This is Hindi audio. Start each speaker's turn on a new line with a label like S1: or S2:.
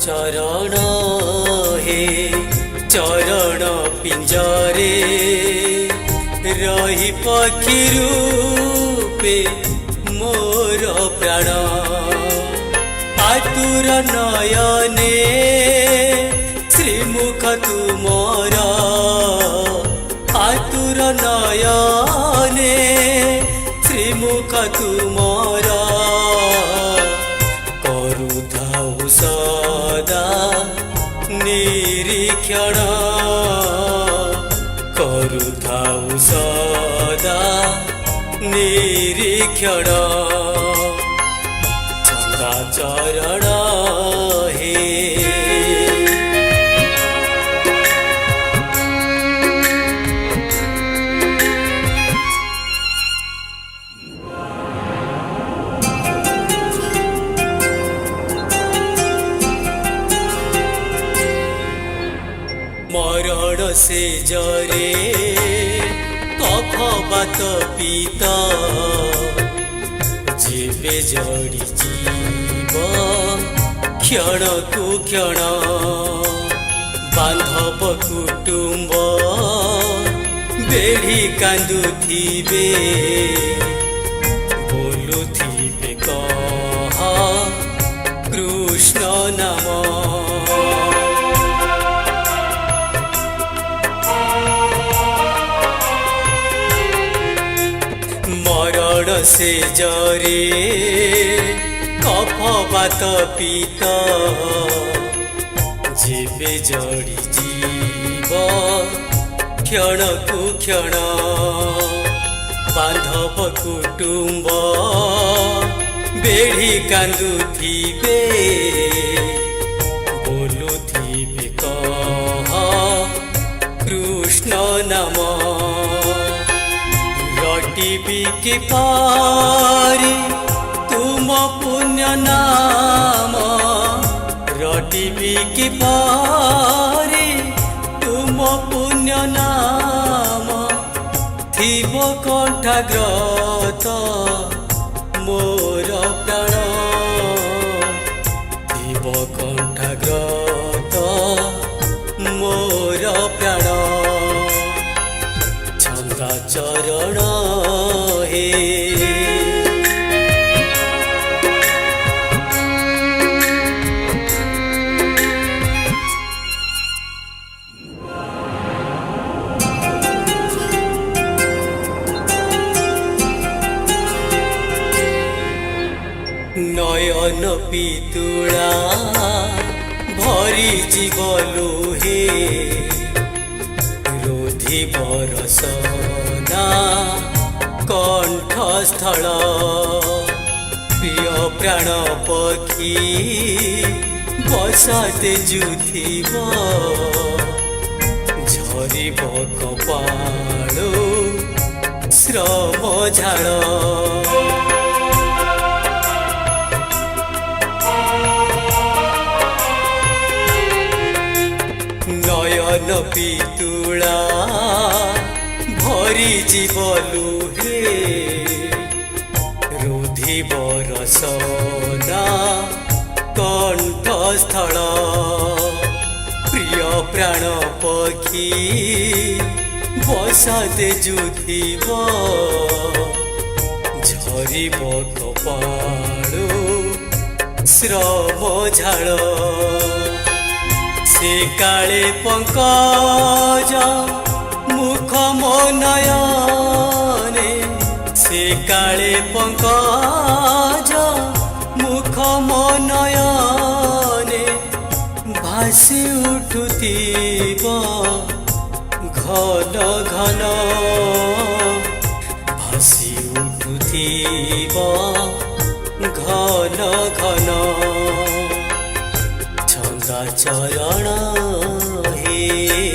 S1: चरण हे चरण पिंजरे रही पक्षी रूपे मोर प्राण आतुर नयने श्रीमुख तुमर आतुर नयने श्रीमुख तुमर करुथाउ सदा निरीक्षण करुथाउ सदा निरीक्षण चंदा चरण हे मरण से जरे कफवात पीता जेबे जड़ी जीव क्षण को क्षण बांधव कुटुंब बेढ़ी कांदुथिबे बोलुथिबे कह कृष्ण नाम मरण से जरे कफवात पीता जेबे जड़ी जीव क्षण को क्षण बांधव कुटुंब बेढ़ी कांदुथिबे बोलुथिबे कह कृष्ण नाम रटिबी के पारी तुम पुण्य नाम रटिबी के पारी तुम पुण्य नाम थिब कंठाग्रत मोर प्राण थिब कंठाग्रत मोर प्राण चंदा चरण हे नयन पितुला भरी जीवलो हे रोधी बरसना कंठस्थल प्रिय प्राण पक्षी बसाते जुथिब झरिब कपाळु श्रम झाड़ नयन पितुला भरी जीवलु हे रोधी बरसना कंठस्थल प्रिय प्राण पक्षी बसाते जुथिब झरिब कपाळु श्रम झाड़ से काले पंकज मुख मो नयने से काले पंकज मुख मो नयने भासी उठुथिब घन घन भासी उठुथिब घन घन चरण हे।